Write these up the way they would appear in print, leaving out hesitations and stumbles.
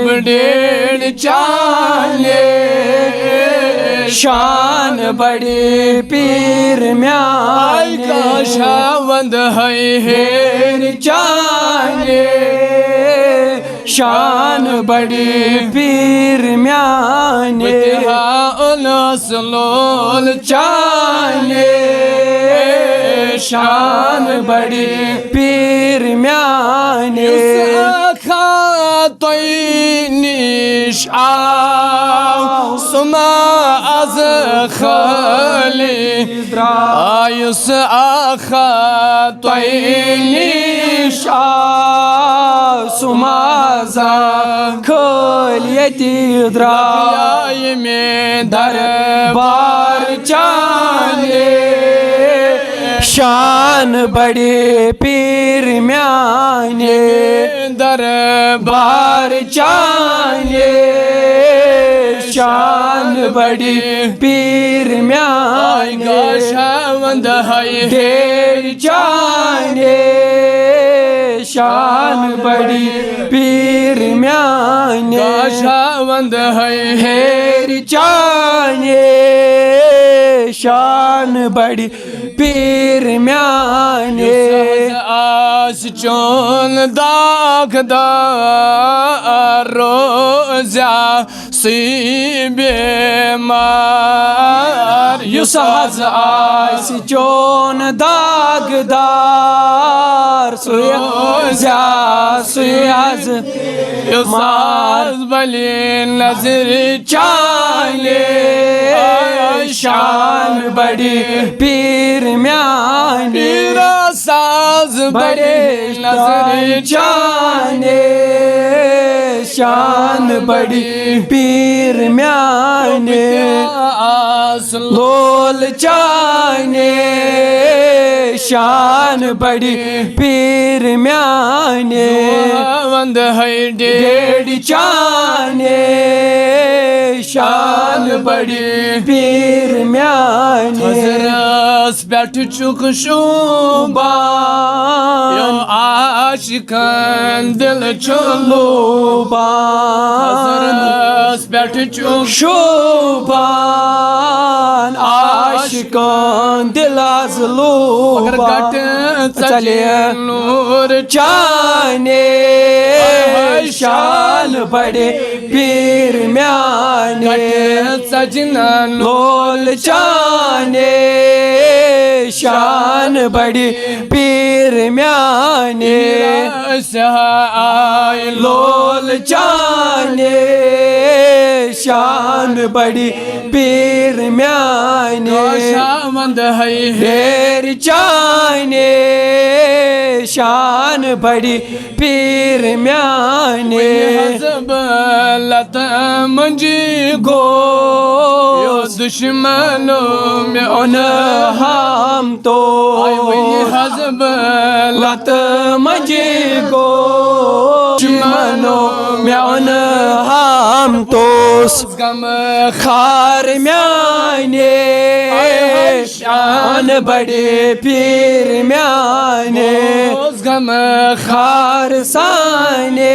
बड़ेड़ चाले शान बड़े पीर म्याने का शावंद है हेर चाले शान बड़े पीर म्याने उलसलोल चाले शान बड़े पीर म्याने निश सुमा az khali ayus akha nish सुमा खलियती द्राय में दरबार चाले शान बड़े पीर म्याने दरबार चाले शान बड़ी पीर म्याने शावंद है ढेर चाने शान बड़ी पीर म्याने शावंद है ढेर चाने शान बड़ी पीर म्याने आस चोन दागदार रोजा सी बेमार युस हज आस चोन दागदार रोजा सुयाज युसाज बली नजर चाले शान बड़ी पीर म्याने साज बड़े नजर चाने शान बड़ी पीर म्याने लोल चाने शान बड़ी पीर म्याने वंद है डेढ़ चाने शान बड़ी पीर म्याने हजरस बैठ चुक शुबान आशिकन दिल चुलुबान हजरस बैठ चुक शुबान आशिकन दिल गट चले नूर चाने शान बड़े पीर म्याने सजना लोल चाने शान बड़ी पीर म्याने लोल चाने शान बड़ी पीर म्याने शामंद है ढेर चाने शान बड़ी पीर म्याने लत मंजी गो दुश्मनों में उन हम तो हजब लत मंजी गो दुश्मनों में उन हम तो गम खार म्याने शान बड़े पीर म्याने गम खार साने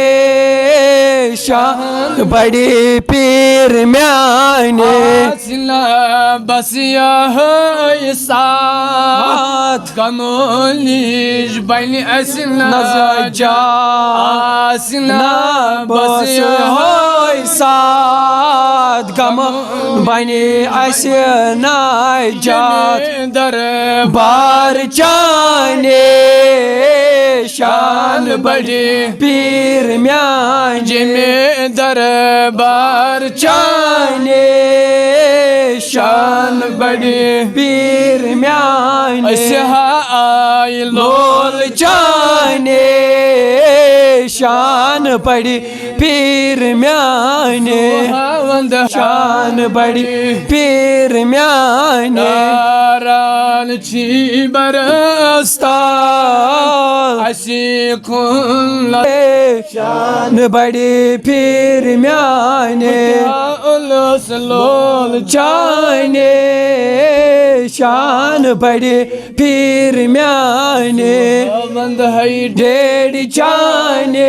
शान बड़े पीर म्याने बसिया है साथ कमोलिश बनी असना नजासिना बसिया है साथ गम बने असना जात दरबार चाने शान बड़े पीर म्याने में दरबार चाने शान बड़े पीर म्याने आई लोल चाने शान बड़ी पीर म्याने शान बड़ी पीर म्याने रान छी बरस्ता अशी खुन शान बड़ी पीर म्याने लोल चाने शान बड़े पीर म्याने बंद है ढेर चाने